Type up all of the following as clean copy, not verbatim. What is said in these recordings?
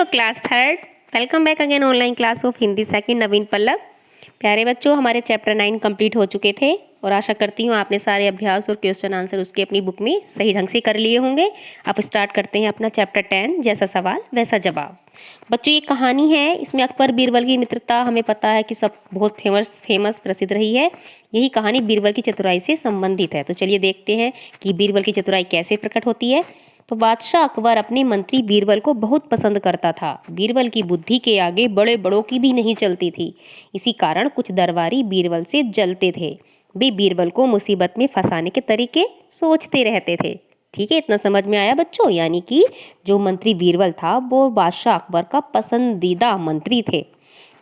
Hello class third. Welcome back again online class of Hindi second Naveen Pallav. प्यारे बच्चों, हमारे chapter 9 complete हो चुके थे और आशा करती हूँ आपने सारे अभ्यास और क्वेश्चन आंसर उसके अपनी बुक में सही ढंग से कर लिए होंगे। अब स्टार्ट करते हैं अपना चैप्टर 10, जैसा सवाल वैसा जवाब। बच्चों, ये कहानी है, इसमें अकबर बीरबल की मित्रता हमें पता है कि सब बहुत फेमस प्रसिद्ध रही है। यही कहानी बीरबल की चतुराई से संबंधित है। तो चलिए देखते हैं कि बीरबल की चतुराई कैसे प्रकट होती है। तो बादशाह अकबर अपने मंत्री बीरबल को बहुत पसंद करता था। बीरबल की बुद्धि के आगे बड़े बड़ों की भी नहीं चलती थी। इसी कारण कुछ दरबारी बीरबल से जलते थे। वे बीरबल को मुसीबत में फंसाने के तरीके सोचते रहते थे। ठीक है, इतना समझ में आया बच्चों? यानी कि जो मंत्री बीरबल था वो बादशाह अकबर का पसंदीदा मंत्री थे।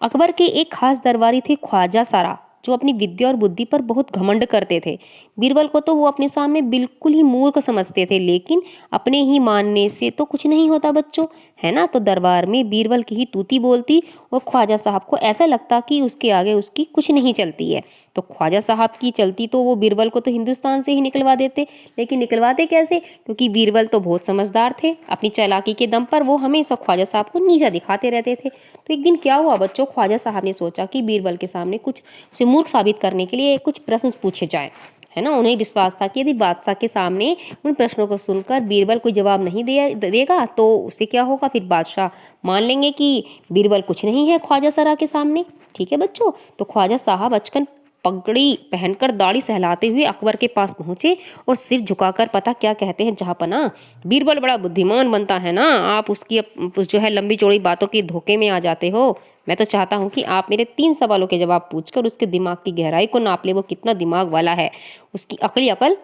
अकबर के एक खास दरबारी थे ख्वाजा सारा, जो अपनी विद्या और बुद्धि पर बहुत घमंड करते थे। बीरबल को तो वो अपने सामने बिल्कुल ही मूर्ख समझते थे, लेकिन अपने ही मानने से तो कुछ नहीं होता बच्चों, है ना। तो दरबार में बीरबल की ही तूती बोलती और ख्वाजा साहब को ऐसा लगता कि उसके आगे उसकी कुछ नहीं चलती है। तो ख्वाजा साहब की चलती तो वो बीरबल को तो हिंदुस्तान से ही निकलवा देते, लेकिन निकलवाते कैसे? क्योंकि बीरबल तो बहुत समझदार थे। अपनी चालाकी के दम पर वो हमेशा ख्वाजा साहब को नीचा दिखाते रहते थे। तो एक दिन क्या हुआ बच्चों, ख्वाजा साहब ने सोचा कि बीरबल के सामने कुछ उसे मूर्ख साबित करने के लिए कुछ प्रश्न पूछे जाएं, है ना। उन्हें विश्वास था कि यदि बादशाह के सामने उन प्रश्नों को सुनकर बीरबल कोई जवाब नहीं देगा तो उससे क्या होगा, फिर बादशाह मान लेंगे कि बीरबल कुछ नहीं है ख्वाजा सरा के सामने। ठीक है बच्चों, तो ख्वाजा साहब अचकन पगड़ी पहनकर दाढ़ी सहलाते हुए अकबर के पास पहुंचे और सिर झुकाकर पता क्या कहते हैं, जहांपना बीरबल बड़ा बुद्धिमान बनता है ना, आप उसकी जो है लंबी चौड़ी बातों के धोखे में आ जाते हो। मैं तो चाहता हूँ कि आप मेरे 3 सवालों के जवाब पूछकर उसके दिमाग की गहराई को नाप ले, वो कितना दिमाग वाला है। उसकी अकली अकल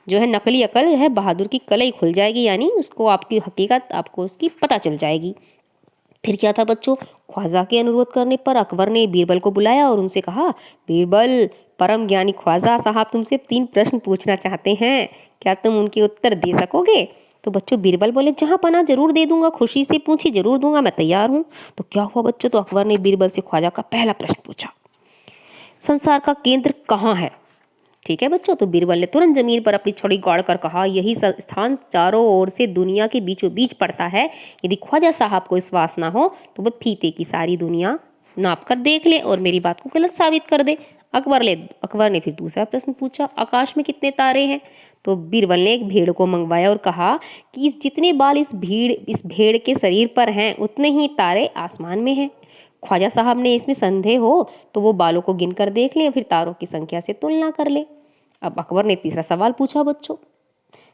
जो है, नकली अकल है, बहादुर की कलई खुल जाएगी, यानी उसको आपकी हकीकत आपको उसकी पता चल जाएगी। फिर क्या था बच्चों, ख्वाजा के अनुरोध करने पर अकबर ने बीरबल को बुलाया और उनसे कहा, बीरबल परम ज्ञानी ख्वाजा साहब तुमसे 3 प्रश्न पूछना चाहते हैं, क्या तुम उनके उत्तर दे सकोगे? तो बच्चों बीरबल बोले, जहां पना जरूर दे दूंगा, खुशी से पूछी जरूर दूंगा, मैं तैयार हूँ। तो क्या हुआ बच्चों, तो अकबर ने बीरबल से ख्वाजा का पहला प्रश्न पूछा, संसार का केंद्र कहाँ है? ठीक है बच्चों, तो बीरबल ने तुरंत जमीन पर अपनी छड़ी गाड़ कर कहा, यही स्थान चारों ओर से दुनिया के बीचों बीच पड़ता है। यदि ख्वाजा साहब को विश्वास ना हो तो वह फीते की सारी दुनिया नाप कर देख ले और मेरी बात को गलत साबित कर दे। अकबर ने फिर दूसरा प्रश्न पूछा, आकाश में कितने तारे हैं? तो बीरबल ने एक भेड़ को मंगवाया और कहा कि जितने बाल इस भेड़ के शरीर पर हैं उतने ही तारे आसमान में हैं। ख्वाजा साहब ने इसमें संदेह हो तो वो बालों को गिनकर देख ले, फिर तारों की संख्या से तुलना कर ले। अब अकबर ने तीसरा सवाल पूछा बच्चों,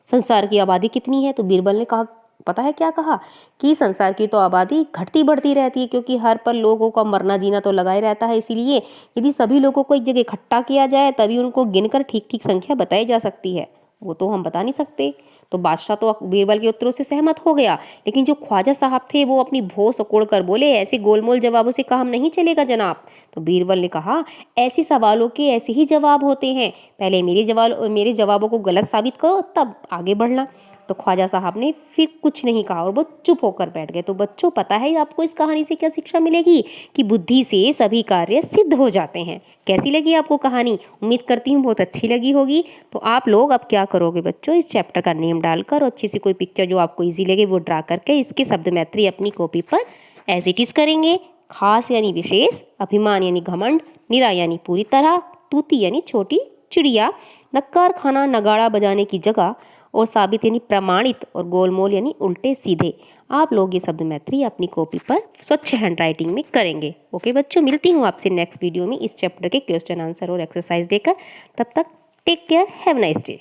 संसार की आबादी कितनी है? तो बीरबल ने कहा, पता है क्या कहा, कि संसार की तो आबादी घटती बढ़ती रहती है, क्योंकि हर पल लोगों का मरना जीना तो लगा ही रहता है। इसीलिए यदि सभी लोगों को एक जगह इकट्ठा किया जाए तभी उनको गिनकर ठीक ठीक संख्या बताई जा सकती है, वो तो हम बता नहीं सकते। तो बादशाह तो बीरबल के उत्तरों से सहमत हो गया, लेकिन जो ख्वाजा साहब थे वो अपनी भौं सकोड़ कर बोले, ऐसे गोलमोल जवाबों से काम नहीं चलेगा जनाब। तो बीरबल ने कहा, ऐसे सवालों के ऐसे ही जवाब होते हैं, पहले मेरे जवाबों को गलत साबित करो तब आगे बढ़ना। तो ख्वाजा साहब ने फिर कुछ नहीं कहा और वो चुप होकर बैठ गए। तो बच्चों, पता है आपको इस कहानी से क्या शिक्षा मिलेगी, कि बुद्धि से सभी कार्य सिद्ध हो जाते हैं। कैसी लगी आपको कहानी? उम्मीद करती हूँ बहुत अच्छी लगी होगी। तो आप लोग अब क्या करोगे बच्चों, इस चैप्टर का नेम डालकर और अच्छी सी कोई पिक्चर जो आपको ईजी लगे वो ड्रा करके इसके शब्द मैत्री अपनी कॉपी पर एज इट इज करेंगे। खास यानी विशेष, अभिमान यानी घमंड, निरा यानी पूरी तरह, तूती यानी छोटी चिड़िया, नक्कार खाना नगाड़ा बजाने की जगह, और साबित यानी प्रमाणित, और गोलमोल यानी उल्टे सीधे। आप लोग ये शब्द मैत्री अपनी कॉपी पर स्वच्छ हैंडराइटिंग में करेंगे। ओके बच्चों, मिलती हूँ आपसे नेक्स्ट वीडियो में इस चैप्टर के क्वेश्चन आंसर और एक्सरसाइज देकर। तब तक take care, have nice day.